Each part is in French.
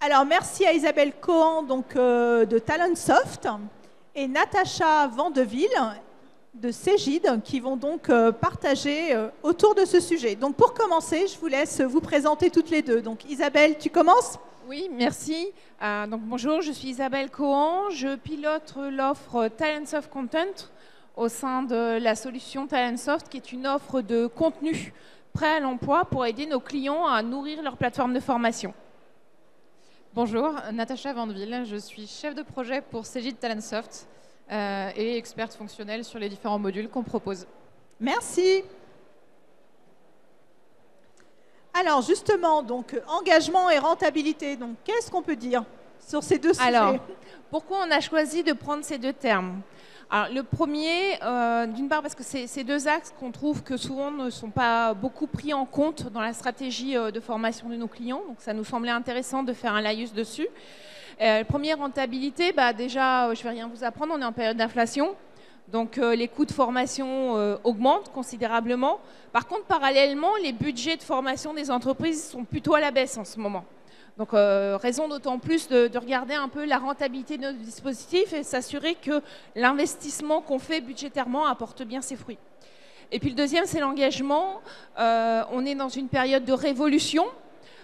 Alors, merci à Isabelle Cohen donc, de Talentsoft et Natacha Vandeville de Cégide qui vont donc partager autour de ce sujet. Donc, pour commencer, je vous laisse vous présenter toutes les deux. Donc, Isabelle, tu commences ? Oui, merci. Donc, bonjour, je suis Isabelle Cohen. Je pilote l'offre Talentsoft Content au sein de la solution Talentsoft, qui est une offre de contenu prêt à l'emploi pour aider nos clients à nourrir leur plateforme de formation. Bonjour, Natacha Vandeville, je suis chef de projet pour Cégide Talentsoft et experte fonctionnelle sur les différents modules qu'on propose. Merci. Alors justement, donc engagement et rentabilité, donc qu'est-ce qu'on peut dire sur ces deux sujets ? Alors, pourquoi on a choisi de prendre ces deux termes ? Alors, le premier, d'une part parce que c'est ces deux axes qu'on trouve que souvent ne sont pas beaucoup pris en compte dans la stratégie de formation de nos clients. Donc ça nous semblait intéressant de faire un laïus dessus. Première rentabilité, déjà, je ne vais rien vous apprendre, on est en période d'inflation. Donc les coûts de formation augmentent considérablement. Par contre, parallèlement, les budgets de formation des entreprises sont plutôt à la baisse en ce moment. Donc, raison d'autant plus de regarder un peu la rentabilité de notre dispositif et s'assurer que l'investissement qu'on fait budgétairement apporte bien ses fruits. Et puis le deuxième, c'est l'engagement. On est dans une période de révolution.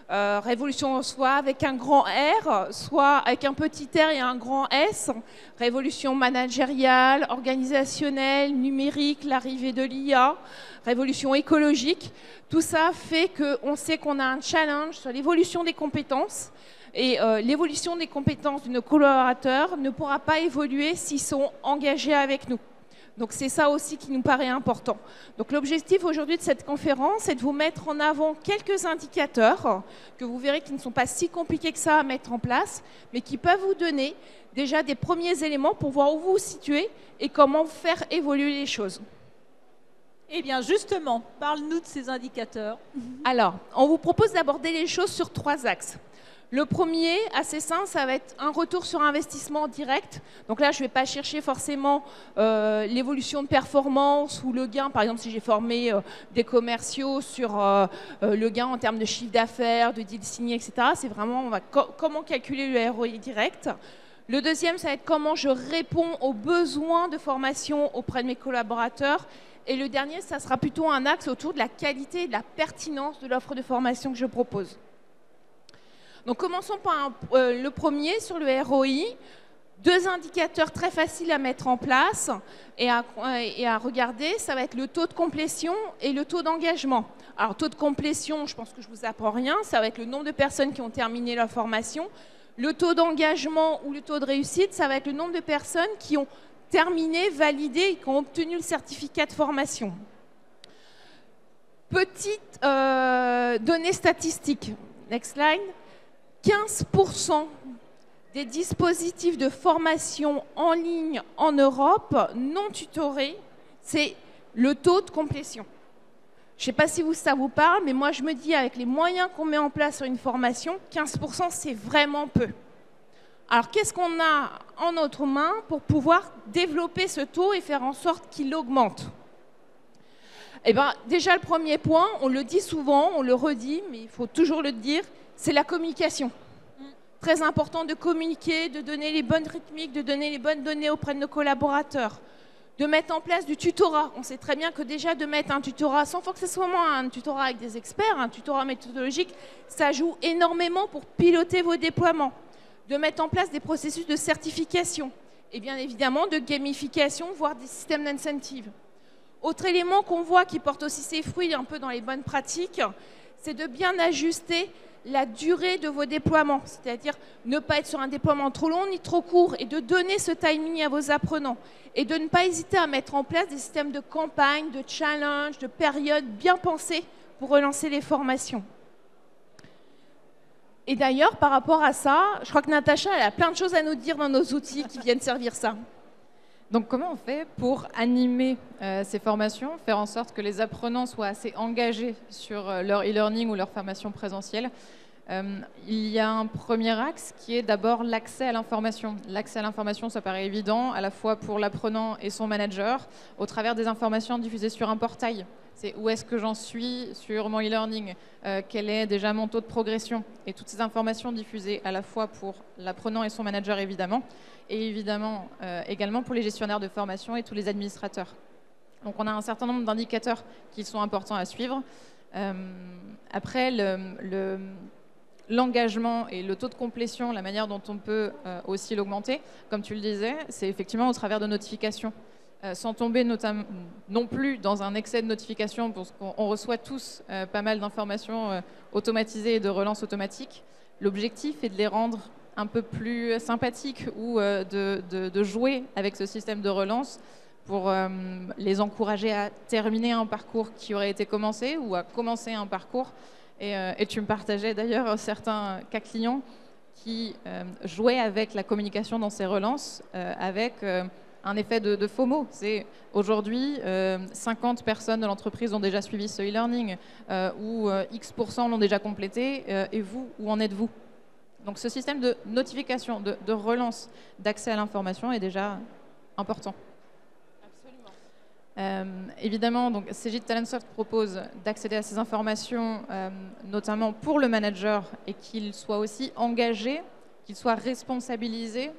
Révolution soit avec un grand R, soit avec un petit R et un grand S. Révolution managériale, organisationnelle, numérique, l'arrivée de l'IA, révolution écologique. Tout ça fait qu'on sait qu'on a un challenge sur l'évolution des compétences. Et l'évolution des compétences de nos collaborateurs ne pourra pas évoluer s'ils sont engagés avec nous. Donc c'est ça aussi qui nous paraît important. Donc l'objectif aujourd'hui de cette conférence, c'est de vous mettre en avant quelques indicateurs que vous verrez qui ne sont pas si compliqués que ça à mettre en place, mais qui peuvent vous donner déjà des premiers éléments pour voir où vous vous situez et comment faire évoluer les choses. Eh bien justement, parle-nous de ces indicateurs. Alors, on vous propose d'aborder les choses sur 3 axes. Le premier, assez simple, ça va être un retour sur investissement direct. Donc là, je ne vais pas chercher forcément l'évolution de performance ou le gain. Par exemple, si j'ai formé des commerciaux sur le gain en termes de chiffre d'affaires, de deals signés, etc. C'est vraiment comment calculer le ROI direct. Le deuxième, ça va être comment je réponds aux besoins de formation auprès de mes collaborateurs. Et le dernier, ça sera plutôt un axe autour de la qualité et de la pertinence de l'offre de formation que je propose. Donc commençons par le premier sur le ROI. 2 indicateurs très faciles à mettre en place et à regarder, ça va être le taux de complétion et le taux d'engagement. Alors taux de complétion, je pense que je ne vous apprends rien, ça va être le nombre de personnes qui ont terminé leur formation. Le taux d'engagement ou le taux de réussite, ça va être le nombre de personnes qui ont terminé, validé et qui ont obtenu le certificat de formation. Petite donnée statistique. Next slide. 15% des dispositifs de formation en ligne en Europe non tutorés, c'est le taux de complétion. Je ne sais pas si ça vous parle, mais moi je me dis avec les moyens qu'on met en place sur une formation, 15% c'est vraiment peu. Alors qu'est-ce qu'on a en notre main pour pouvoir développer ce taux et faire en sorte qu'il augmente ? Eh bien, déjà le premier point, on le dit souvent, on le redit, mais il faut toujours le dire, c'est la communication. Très important de communiquer, de donner les bonnes rythmiques, de donner les bonnes données auprès de nos collaborateurs, de mettre en place du tutorat. On sait très bien que déjà de mettre un tutorat, sans forcément un tutorat avec des experts, un tutorat méthodologique, ça joue énormément pour piloter vos déploiements. De mettre en place des processus de certification et bien évidemment de gamification, voire des systèmes d'incentive. Autre élément qu'on voit qui porte aussi ses fruits un peu dans les bonnes pratiques, c'est de bien ajuster la durée de vos déploiements, c'est-à-dire ne pas être sur un déploiement trop long ni trop court et de donner ce timing à vos apprenants et de ne pas hésiter à mettre en place des systèmes de campagne, de challenge, de périodes bien pensés pour relancer les formations. Et d'ailleurs, par rapport à ça, je crois que Natacha elle a plein de choses à nous dire dans nos outils qui viennent servir ça. Donc comment on fait pour animer ces formations, faire en sorte que les apprenants soient assez engagés sur leur e-learning ou leur formation présentielle ? Il y a un premier axe qui est d'abord l'accès à l'information. L'accès à l'information, ça paraît évident, à la fois pour l'apprenant et son manager, au travers des informations diffusées sur un portail. c'est où est-ce que j'en suis sur mon e-learning, quel est déjà mon taux de progression, et toutes ces informations diffusées à la fois pour l'apprenant et son manager évidemment, et évidemment également pour les gestionnaires de formation et tous les administrateurs. Donc on a un certain nombre d'indicateurs qui sont importants à suivre. Après, l'engagement et le taux de complétion, la manière dont on peut aussi l'augmenter, comme tu le disais, c'est effectivement au travers de notifications. Sans tomber non plus dans un excès de notifications, parce qu'on reçoit tous pas mal d'informations automatisées et de relance automatique. L'objectif est de les rendre un peu plus sympathiques ou de jouer avec ce système de relance pour les encourager à terminer un parcours qui aurait été commencé ou à commencer un parcours. Et tu me partageais d'ailleurs certains cas clients qui jouaient avec la communication dans ces relances, avec un effet de FOMO. C'est aujourd'hui, 50 personnes de l'entreprise ont déjà suivi ce e-learning ou X% l'ont déjà complété. Et vous, où en êtes-vous? Donc ce système de notification, de relance, d'accès à l'information est déjà important. Évidemment, donc Cegid Talentsoft propose d'accéder à ces informations, notamment pour le manager, et qu'il soit aussi engagé, qu'il soit responsabilisé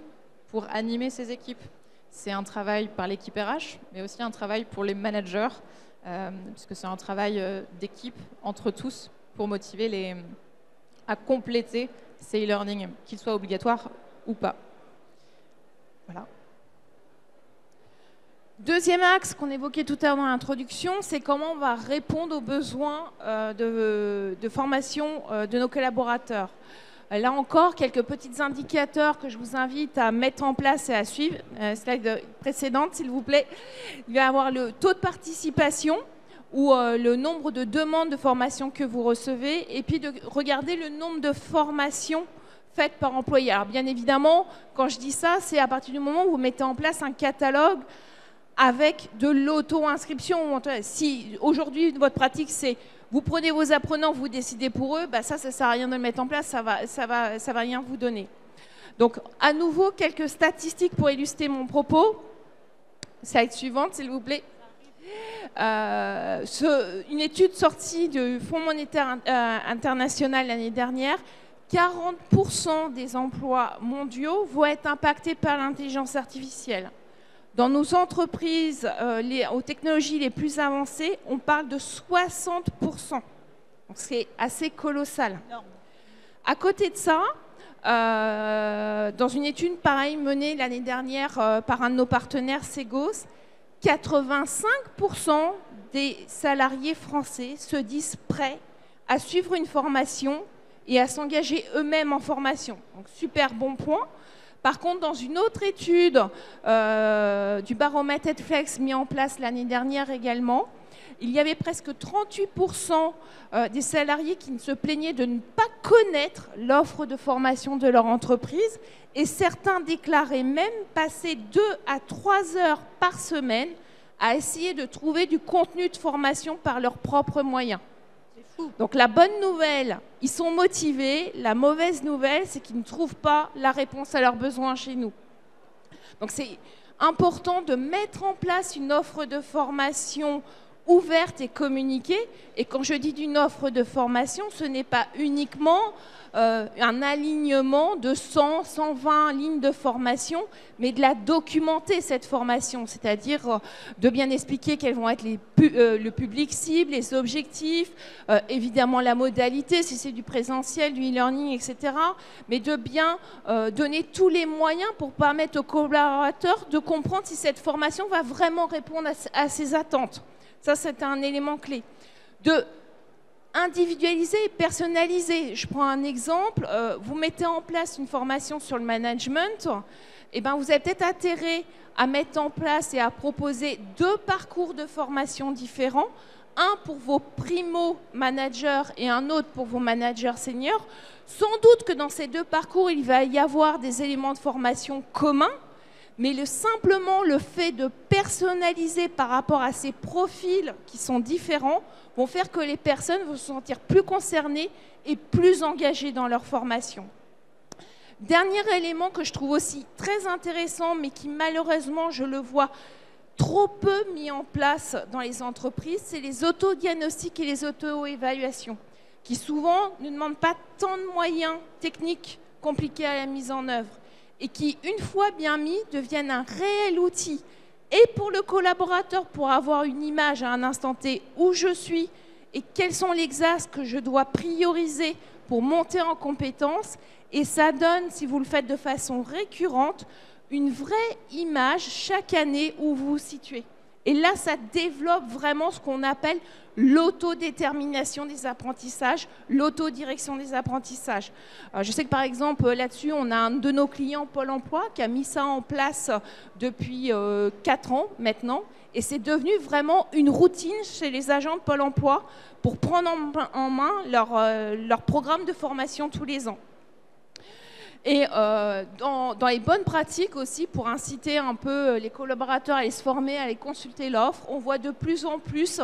pour animer ses équipes. C'est un travail par l'équipe RH, mais aussi un travail pour les managers, puisque c'est un travail d'équipe entre tous pour motiver à compléter ces e-learning, qu'ils soient obligatoires ou pas. Voilà. Deuxième axe qu'on évoquait tout à l'heure dans l'introduction, c'est comment on va répondre aux besoins de formation de nos collaborateurs. Là encore, quelques petits indicateurs que je vous invite à mettre en place et à suivre. Slide précédente, s'il vous plaît. Il va y avoir le taux de participation ou le nombre de demandes de formation que vous recevez, et puis de regarder le nombre de formations faites par employé. Alors bien évidemment, quand je dis ça, c'est à partir du moment où vous mettez en place un catalogue avec de l'auto-inscription. Si aujourd'hui, votre pratique, c'est vous prenez vos apprenants, vous décidez pour eux, bah ça ne sert à rien de le mettre en place, ça va rien vous donner. Donc, à nouveau, quelques statistiques pour illustrer mon propos. Slide suivante, s'il vous plaît. Une étude sortie du Fonds monétaire international l'année dernière, 40% des emplois mondiaux vont être impactés par l'intelligence artificielle. Dans nos entreprises, aux technologies les plus avancées, on parle de 60%. Donc c'est assez colossal. Énorme. À côté de ça, dans une étude pareille menée l'année dernière par un de nos partenaires, Segos, 85% des salariés français se disent prêts à suivre une formation et à s'engager eux-mêmes en formation. Donc super bon point. Par contre, dans une autre étude du baromètre Edflex mis en place l'année dernière également, il y avait presque 38% des salariés qui se plaignaient de ne pas connaître l'offre de formation de leur entreprise, et certains déclaraient même passer 2 à 3 heures par semaine à essayer de trouver du contenu de formation par leurs propres moyens. Donc la bonne nouvelle, ils sont motivés. La mauvaise nouvelle, c'est qu'ils ne trouvent pas la réponse à leurs besoins chez nous. Donc c'est important de mettre en place une offre de formation ouverte et communiquée. Et quand je dis d'une offre de formation, ce n'est pas uniquement un alignement de 100, 120 lignes de formation, mais de la documenter, cette formation, c'est-à-dire de bien expliquer quels vont être le public cible, les objectifs, évidemment la modalité, si c'est du présentiel, du e-learning, etc., mais de bien donner tous les moyens pour permettre aux collaborateurs de comprendre si cette formation va vraiment répondre à ses attentes. Ça, c'est un élément clé. De individualiser et personnaliser. Je prends un exemple. Vous mettez en place une formation sur le management. Eh ben, vous avez peut-être intérêt à mettre en place et à proposer 2 parcours de formation différents. Un pour vos primo-managers et un autre pour vos managers seniors. Sans doute que dans ces 2 parcours, il va y avoir des éléments de formation communs. Mais simplement le fait de personnaliser par rapport à ces profils qui sont différents vont faire que les personnes vont se sentir plus concernées et plus engagées dans leur formation. Dernier élément que je trouve aussi très intéressant, mais qui malheureusement, je le vois trop peu mis en place dans les entreprises, c'est les autodiagnostics et les auto-évaluations, qui souvent ne demandent pas tant de moyens techniques compliqués à la mise en œuvre, et qui, une fois bien mis, deviennent un réel outil, et pour le collaborateur, pour avoir une image à un instant T où je suis, et quels sont les axes que je dois prioriser pour monter en compétences, et ça donne, si vous le faites de façon récurrente, une vraie image chaque année où vous vous situez. Et là, ça développe vraiment ce qu'on appelle l'autodétermination des apprentissages, l'autodirection des apprentissages. Je sais que par exemple, là-dessus, on a un de nos clients, Pôle emploi, qui a mis ça en place depuis 4 ans maintenant. Et c'est devenu vraiment une routine chez les agents de Pôle emploi pour prendre en main leur programme de formation tous les ans. Et dans les bonnes pratiques aussi, pour inciter un peu les collaborateurs à aller se former, à aller consulter l'offre, on voit de plus en plus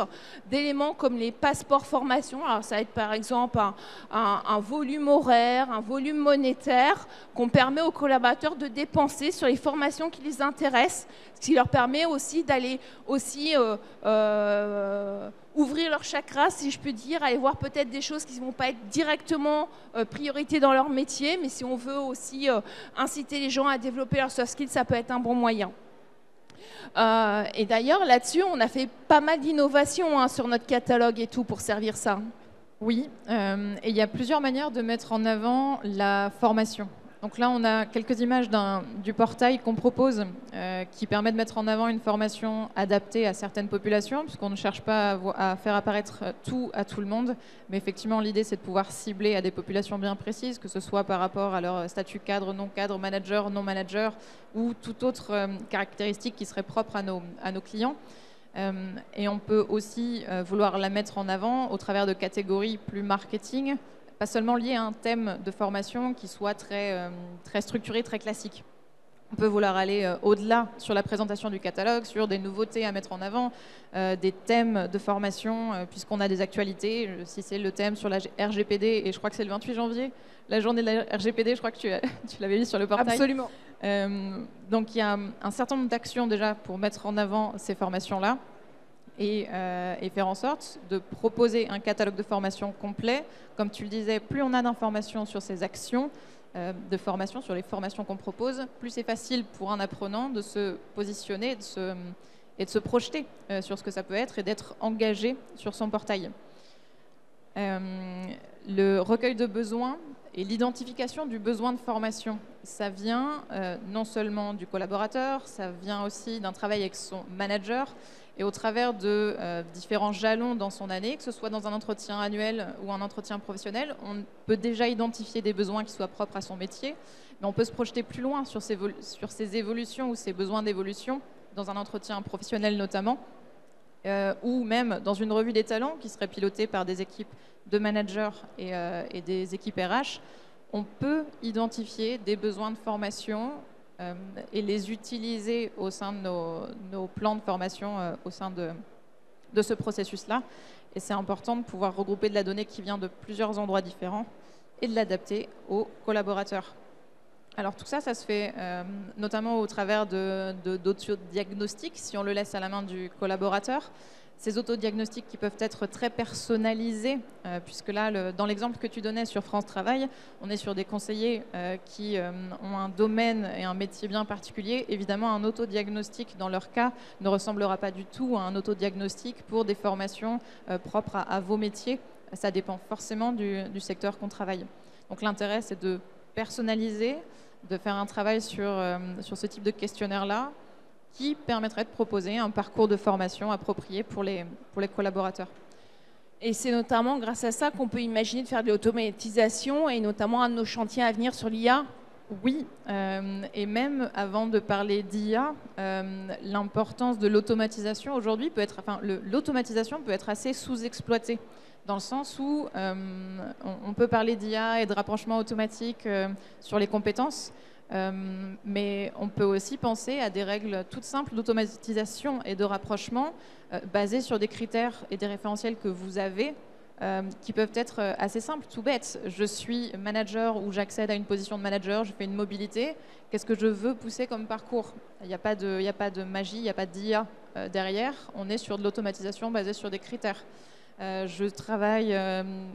d'éléments comme les passeports formation. Alors ça va être par exemple un volume horaire, un volume monétaire qu'on permet aux collaborateurs de dépenser sur les formations qui les intéressent, ce qui leur permet aussi d'aller aussi ouvrir leur chakra, si je peux dire, aller voir peut-être des choses qui ne vont pas être directement priorité dans leur métier, mais si on veut aussi inciter les gens à développer leurs soft skills, ça peut être un bon moyen. Et d'ailleurs, là-dessus, on a fait pas mal d'innovations sur notre catalogue et tout pour servir ça. Oui, et il y a plusieurs manières de mettre en avant la formation. Donc là, on a quelques images du portail qu'on propose qui permet de mettre en avant une formation adaptée à certaines populations, puisqu'on ne cherche pas à faire apparaître tout à tout le monde. Mais effectivement, l'idée, c'est de pouvoir cibler à des populations bien précises, que ce soit par rapport à leur statut cadre, non cadre, manager, non manager, ou toute autre caractéristique qui serait propre à nos clients. Et on peut aussi vouloir la mettre en avant au travers de catégories plus marketing, pas seulement lié à un thème de formation qui soit très structuré, très classique. On peut vouloir aller au-delà sur la présentation du catalogue, sur des nouveautés à mettre en avant, des thèmes de formation, puisqu'on a des actualités. Si c'est le thème sur la RGPD, et je crois que c'est le 28 janvier, la journée de la RGPD, je crois que tu l'avais mis sur le portail. Absolument. Donc il y a un certain nombre d'actions déjà pour mettre en avant ces formations-là. Et faire en sorte de proposer un catalogue de formation complet. Comme tu le disais, plus on a d'informations sur ces actions de formation, sur les formations qu'on propose, plus c'est facile pour un apprenant de se positionner et de se projeter sur ce que ça peut être et d'être engagé sur son portail. Le recueil de besoins et l'identification du besoin de formation, ça vient non seulement du collaborateur, ça vient aussi d'un travail avec son manager, et au travers de différents jalons dans son année, que ce soit dans un entretien annuel ou un entretien professionnel, on peut déjà identifier des besoins qui soient propres à son métier, mais on peut se projeter plus loin sur ces évolutions ou ces besoins d'évolution, dans un entretien professionnel notamment, ou même dans une revue des talents qui serait pilotée par des équipes de managers et des équipes RH. On peut identifier des besoins de formation et les utiliser au sein de nos plans de formation, au sein de ce processus-là. Et c'est important de pouvoir regrouper de la donnée qui vient de plusieurs endroits différents et de l'adapter aux collaborateurs. Alors tout ça, ça se fait notamment au travers d'autodiagnostics, si on le laisse à la main du collaborateur. Ces autodiagnostics qui peuvent être très personnalisés, puisque là, dans l'exemple que tu donnais sur France Travail, on est sur des conseillers qui ont un domaine et un métier bien particulier. Évidemment, un autodiagnostic, dans leur cas, ne ressemblera pas du tout à un autodiagnostic pour des formations propres à vos métiers. Ça dépend forcément du secteur qu'on travaille. Donc l'intérêt, c'est de personnaliser, de faire un travail sur ce type de questionnaire-là, qui permettrait de proposer un parcours de formation approprié pour les collaborateurs. Et c'est notamment grâce à ça qu'on peut imaginer de faire de l'automatisation, et notamment un de nos chantiers à venir sur l'IA. Oui, et même avant de parler d'IA, l'importance de l'automatisation aujourd'hui peut être, l'automatisation peut être assez sous-exploitée, dans le sens où on peut parler d'IA et de rapprochement automatique sur les compétences, mais on peut aussi penser à des règles toutes simples d'automatisation et de rapprochement basées sur des critères et des référentiels que vous avez qui peuvent être assez simples, tout bêtes. Je suis manager ou j'accède à une position de manager, je fais une mobilité. Qu'est-ce que je veux pousser comme parcours? Il n'y a pas de magie, il n'y a pas d'IA derrière. On est sur de l'automatisation basée sur des critères. Je travaille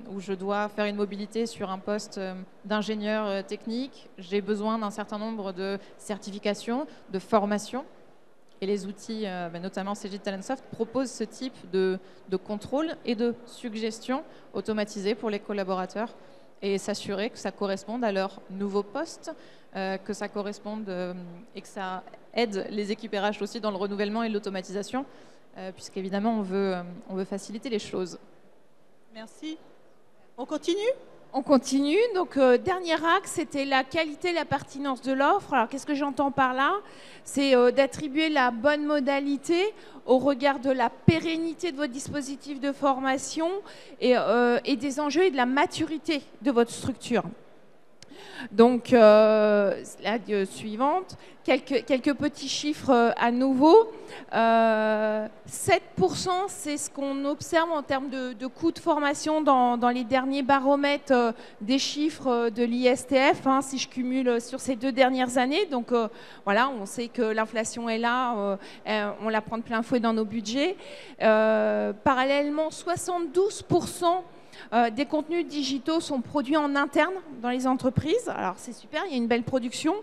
ou je dois faire une mobilité sur un poste d'ingénieur technique. J'ai besoin d'un certain nombre de certifications, de formations. Et les outils, notamment Cegid Talentsoft, proposent ce type de contrôle et de suggestions automatisées pour les collaborateurs et s'assurer que ça corresponde à leur nouveau poste, que ça corresponde et que ça aide les équipes RH aussi dans le renouvellement et l'automatisation, puisqu'évidemment, on veut faciliter les choses. Merci. On continue ? On continue. Donc, dernier axe, c'était la qualité et la pertinence de l'offre. Alors, qu'est-ce que j'entends par là? C'est d'attribuer la bonne modalité au regard de la pérennité de votre dispositif de formation et des enjeux et de la maturité de votre structure. Donc, la suivante, quelques petits chiffres à nouveau. 7%, c'est ce qu'on observe en termes de coûts de formation dans les derniers baromètres des chiffres de l'ISTF, hein, si je cumule sur ces 2 dernières années. Donc, voilà, on sait que l'inflation est là, on la prend de plein fouet dans nos budgets. Parallèlement, 72% des contenus digitaux sont produits en interne dans les entreprises. Alors c'est super, il y a une belle production,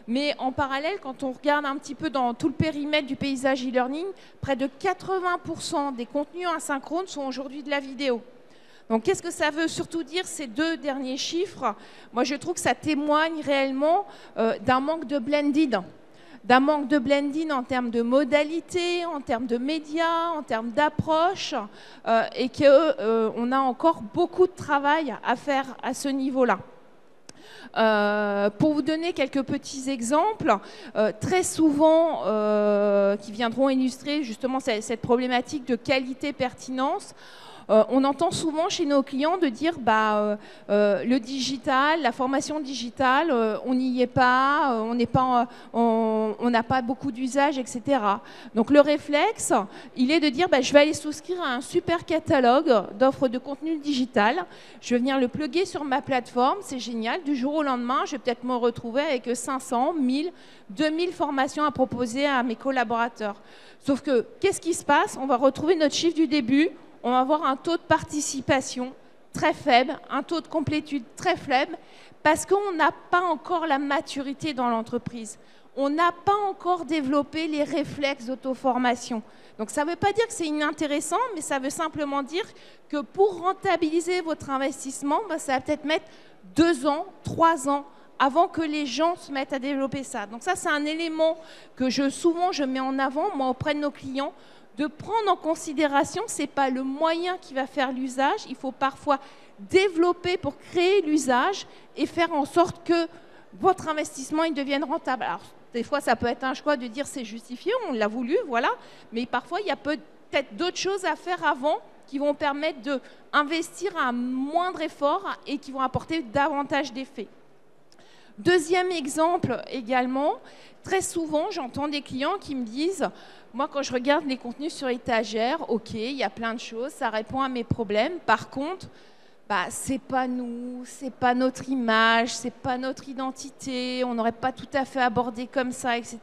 mais en parallèle, quand on regarde un petit peu dans tout le périmètre du paysage e-learning, près de 80% des contenus asynchrones sont aujourd'hui de la vidéo. Donc qu'est-ce que ça veut surtout dire, ces 2 derniers chiffres? Moi je trouve que ça témoigne réellement d'un manque de blended. D'un manque de blending en termes de modalités, en termes de médias, en termes d'approche, et qu'on a encore beaucoup de travail à faire à ce niveau-là. Pour vous donner quelques petits exemples, très souvent, qui viendront illustrer justement cette problématique de qualité-pertinence, on entend souvent chez nos clients de dire le digital, la formation digitale, on n'y est pas, on n'a pas beaucoup d'usage, etc. Donc le réflexe, il est de dire je vais aller souscrire à un super catalogue d'offres de contenu digital, je vais venir le plugger sur ma plateforme, c'est génial, du jour au lendemain, je vais peut-être me retrouver avec 500, 1000, 2000 formations à proposer à mes collaborateurs. Sauf que, qu'est-ce qui se passe? On va retrouver notre chiffre du début, on va avoir un taux de participation très faible, un taux de complétude très faible, parce qu'on n'a pas encore la maturité dans l'entreprise. On n'a pas encore développé les réflexes d'auto-formation. Donc ça ne veut pas dire que c'est inintéressant, mais ça veut simplement dire que pour rentabiliser votre investissement, ça va peut-être mettre 2 ans, 3 ans avant que les gens se mettent à développer ça. Donc ça, c'est un élément que souvent je mets en avant, moi, auprès de nos clients, de prendre en considération, ce n'est pas le moyen qui va faire l'usage, il faut parfois développer pour créer l'usage et faire en sorte que votre investissement il devienne rentable. Alors, des fois, ça peut être un choix de dire c'est justifié, on l'a voulu, voilà, mais parfois, il y a peut-être d'autres choses à faire avant qui vont permettre d'investir à un moindre effort et qui vont apporter davantage d'effets. Deuxième exemple également, très souvent, j'entends des clients qui me disent « Moi, quand je regarde les contenus sur étagère, ok, il y a plein de choses, ça répond à mes problèmes. Par contre, c'est pas nous, c'est pas notre image, c'est pas notre identité, on n'aurait pas tout à fait abordé comme ça, etc. »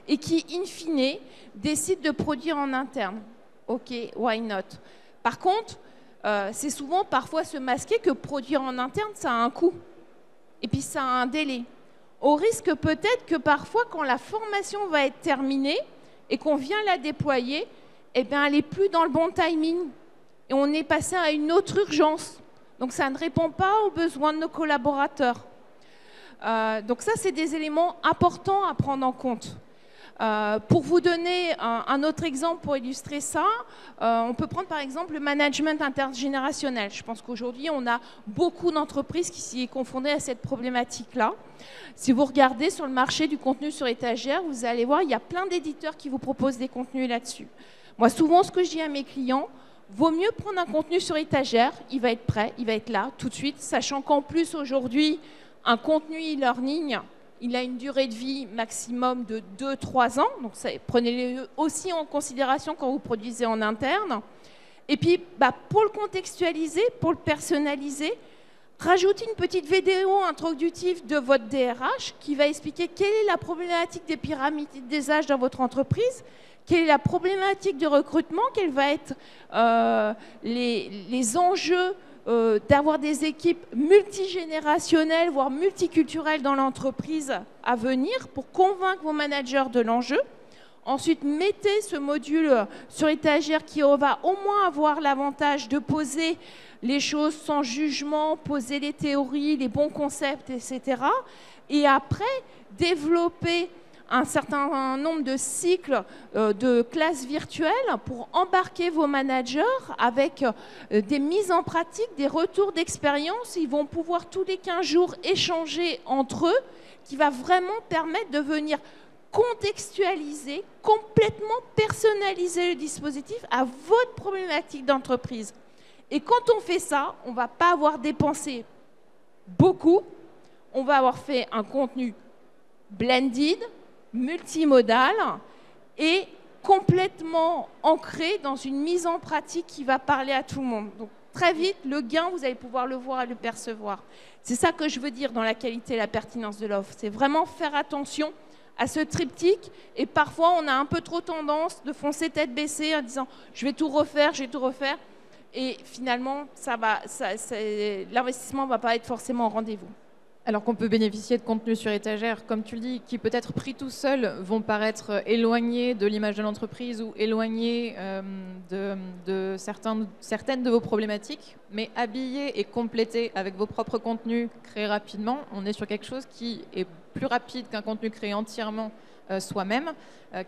Et qui, in fine, décident de produire en interne. Ok, why not? Par contre, c'est souvent parfois se masquer que produire en interne, ça a un coût. Et puis ça a un délai. Au risque peut-être que parfois, quand la formation va être terminée et qu'on vient la déployer, elle n'est plus dans le bon timing. Et on est passé à une autre urgence. Donc ça ne répond pas aux besoins de nos collaborateurs. Donc ça, c'est des éléments importants à prendre en compte. Pour vous donner un autre exemple pour illustrer ça, on peut prendre par exemple le management intergénérationnel. Je pense qu'aujourd'hui, on a beaucoup d'entreprises qui s'y sont confrontées à cette problématique-là. Si vous regardez sur le marché du contenu sur étagère, vous allez voir, il y a plein d'éditeurs qui vous proposent des contenus là-dessus. Moi, souvent, ce que je dis à mes clients, vaut mieux prendre un contenu sur étagère, il va être prêt, il va être là tout de suite, sachant qu'en plus, aujourd'hui, un contenu e-learning, il a une durée de vie maximum de 2-3 ans, donc prenez-le aussi en considération quand vous produisez en interne. Et puis, pour le contextualiser, pour le personnaliser, rajoutez une petite vidéo introductive de votre DRH qui va expliquer quelle est la problématique des pyramides des âges dans votre entreprise, quelle est la problématique de recrutement, quels vont être les enjeux d'avoir des équipes multigénérationnelles, voire multiculturelles dans l'entreprise à venir pour convaincre vos managers de l'enjeu. Ensuite, mettez ce module sur étagère qui va au moins avoir l'avantage de poser les choses sans jugement, poser les théories, les bons concepts, etc. Et après, développer un certain nombre de cycles de classes virtuelles pour embarquer vos managers avec des mises en pratique, des retours d'expérience. Ils vont pouvoir tous les 15 jours échanger entre eux, qui va vraiment permettre de venir contextualiser, complètement personnaliser le dispositif à votre problématique d'entreprise. Et quand on fait ça, on ne va pas avoir dépensé beaucoup, on va avoir fait un contenu blended, multimodal et complètement ancré dans une mise en pratique qui va parler à tout le monde. Donc très vite, le gain, vous allez pouvoir le voir et le percevoir. C'est ça que je veux dire dans la qualité et la pertinence de l'offre. C'est vraiment faire attention à ce triptyque, et parfois on a un peu trop tendance de foncer tête baissée en disant je vais tout refaire, et finalement l'investissement ne va pas être forcément au rendez-vous. Alors qu'on peut bénéficier de contenus sur étagère, comme tu le dis, qui peut-être pris tout seul vont paraître éloignés de l'image de l'entreprise ou éloignés de certaines de vos problématiques, mais habillés et complétés avec vos propres contenus créés rapidement, on est sur quelque chose qui est plus rapide qu'un contenu créé entièrement soi-même,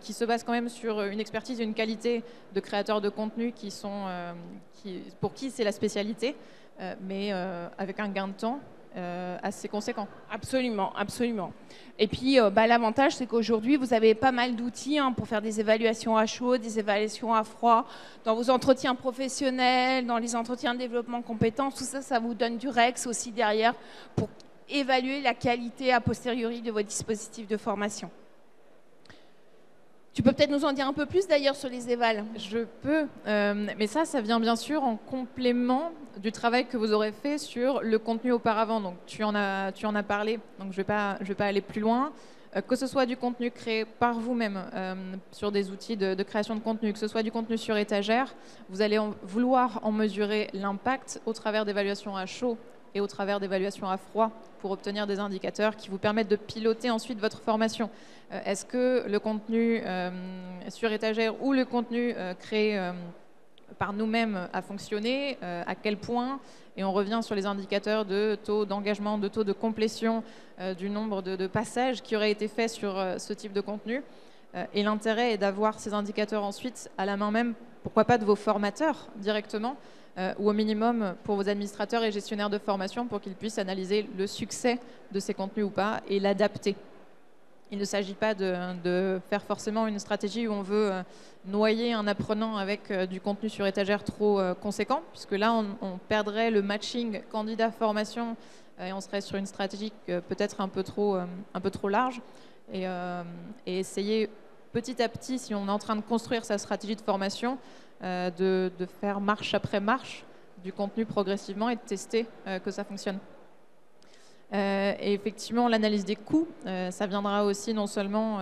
qui se base quand même sur une expertise et une qualité de créateurs de contenu pour qui c'est la spécialité, mais avec un gain de temps assez conséquent. Absolument, absolument. Et puis, l'avantage, c'est qu'aujourd'hui, vous avez pas mal d'outils pour faire des évaluations à chaud, des évaluations à froid, dans vos entretiens professionnels, dans les entretiens de développement de compétences, tout ça, ça vous donne du REX aussi derrière pour évaluer la qualité a posteriori de votre dispositif de formation. Tu peux peut-être nous en dire un peu plus d'ailleurs sur les évals? Je peux, mais ça vient bien sûr en complément du travail que vous aurez fait sur le contenu auparavant. Donc tu en as parlé, donc je vais pas aller plus loin. Que ce soit du contenu créé par vous-même sur des outils de création de contenu, que ce soit du contenu sur étagère, vous allez vouloir en mesurer l'impact au travers d'évaluations à chaud et au travers d'évaluations à froid pour obtenir des indicateurs qui vous permettent de piloter ensuite votre formation. Est-ce que le contenu sur étagère ou le contenu créé par nous-mêmes a fonctionné, à quel point? Et on revient sur les indicateurs de taux d'engagement, de taux de complétion, du nombre de passages qui auraient été faits sur ce type de contenu. Et l'intérêt est d'avoir ces indicateurs ensuite à la main même, pourquoi pas de vos formateurs directement, ou au minimum pour vos administrateurs et gestionnaires de formation pour qu'ils puissent analyser le succès de ces contenus ou pas et l'adapter. Il ne s'agit pas de faire forcément une stratégie où on veut noyer un apprenant avec du contenu sur étagère trop conséquent, puisque là, on perdrait le matching candidat-formation et on serait sur une stratégie peut-être un peu trop large. Et essayer petit à petit, si on est en train de construire sa stratégie de formation, de faire marche après marche du contenu progressivement et de tester que ça fonctionne. Et effectivement, l'analyse des coûts, ça viendra aussi non seulement,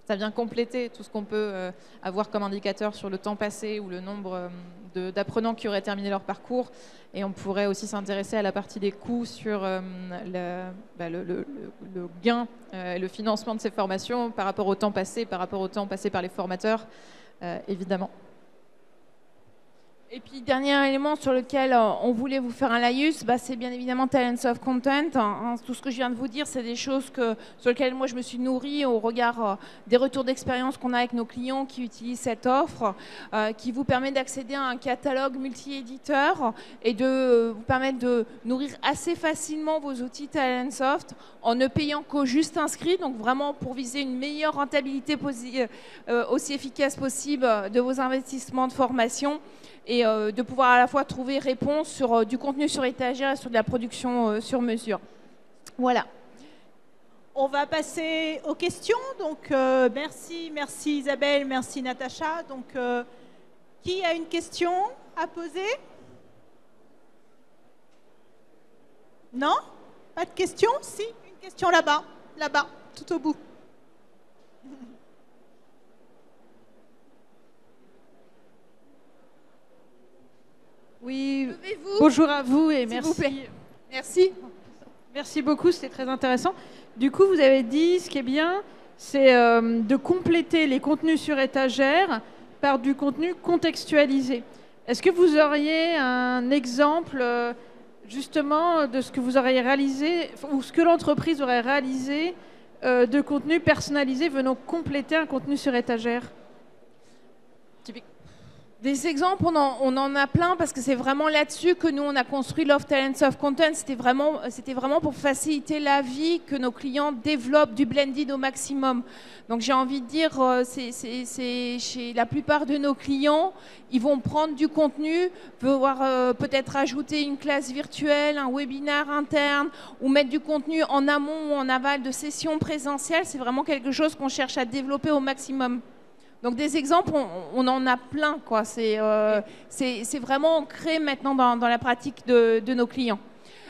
ça vient compléter tout ce qu'on peut avoir comme indicateur sur le temps passé ou le nombre d'apprenants qui auraient terminé leur parcours. Et on pourrait aussi s'intéresser à la partie des coûts sur le gain et le financement de ces formations par rapport au temps passé par les formateurs, évidemment. Et puis, dernier élément sur lequel on voulait vous faire un laïus, c'est bien évidemment Talents of Content. Tout ce que je viens de vous dire, c'est des choses sur lesquelles moi je me suis nourrie au regard des retours d'expérience qu'on a avec nos clients qui utilisent cette offre, qui vous permet d'accéder à un catalogue multi-éditeur et de vous permettre de nourrir assez facilement vos outils Talentsoft en ne payant qu'au juste inscrit, donc vraiment pour viser une meilleure rentabilité aussi efficace possible de vos investissements de formation. Et de pouvoir à la fois trouver réponse sur du contenu sur étagère et sur de la production sur mesure. Voilà. On va passer aux questions. Donc, merci Isabelle, merci Natacha. Donc, qui a une question? à poser? Non? Pas de questions? Si, une question là-bas, tout au bout. Oui, Levez-vous, bonjour à vous et s'il merci. vous plaît. Merci. Merci beaucoup, c'était très intéressant. Du coup, vous avez dit, ce qui est bien, c'est de compléter les contenus sur étagère par du contenu contextualisé. Est-ce que vous auriez un exemple justement de ce que vous auriez réalisé ou ce que l'entreprise aurait réalisé de contenu personnalisé venant compléter un contenu sur étagère? Des exemples, on en a plein parce que c'est vraiment là-dessus que nous, on a construit Love Talent Soft Content. C'était vraiment pour faciliter la vie que nos clients développent du blended au maximum. Donc j'ai envie de dire, c'est chez la plupart de nos clients, ils vont prendre du contenu, peut-être ajouter une classe virtuelle, un webinaire interne ou mettre du contenu en amont ou en aval de sessions présentielles. C'est vraiment quelque chose qu'on cherche à développer au maximum. Donc des exemples, on en a plein, quoi. C'est vraiment ancré maintenant dans la pratique de nos clients.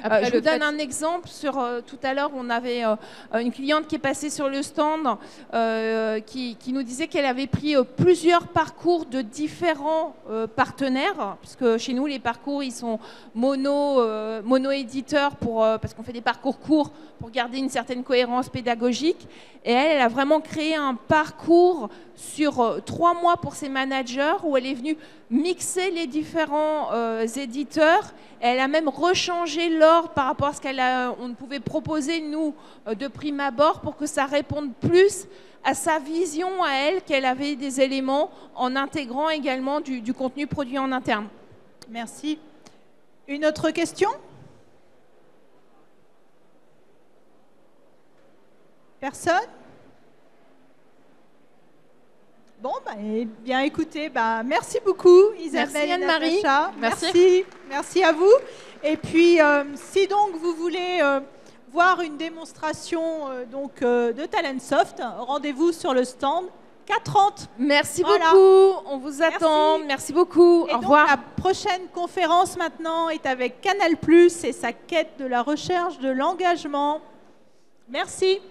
Je vous donne un exemple. Tout à l'heure, on avait une cliente qui est passée sur le stand qui nous disait qu'elle avait pris plusieurs parcours de différents partenaires, puisque chez nous, les parcours, ils sont mono-éditeurs parce qu'on fait des parcours courts pour garder une certaine cohérence pédagogique. Et elle a vraiment créé un parcours sur 3 mois pour ses managers où elle est venue mixer les différents éditeurs. Elle a même rechangé l'ordre par rapport à ce qu'on pouvait proposer, nous, de prime abord pour que ça réponde plus à sa vision, à elle, qu'elle avait des éléments en intégrant également du contenu produit en interne. Merci. Une autre question? Personne? Bon, eh bien écoutez, merci beaucoup Isabelle et Anne-Marie. Natacha. Merci à vous. Et puis, si donc vous voulez voir une démonstration de Talentsoft, rendez-vous sur le stand K30. Merci Voilà. beaucoup, on vous attend. Merci beaucoup, Et au donc, revoir. la prochaine conférence maintenant est avec Canal+, et sa quête de la recherche de l'engagement. Merci.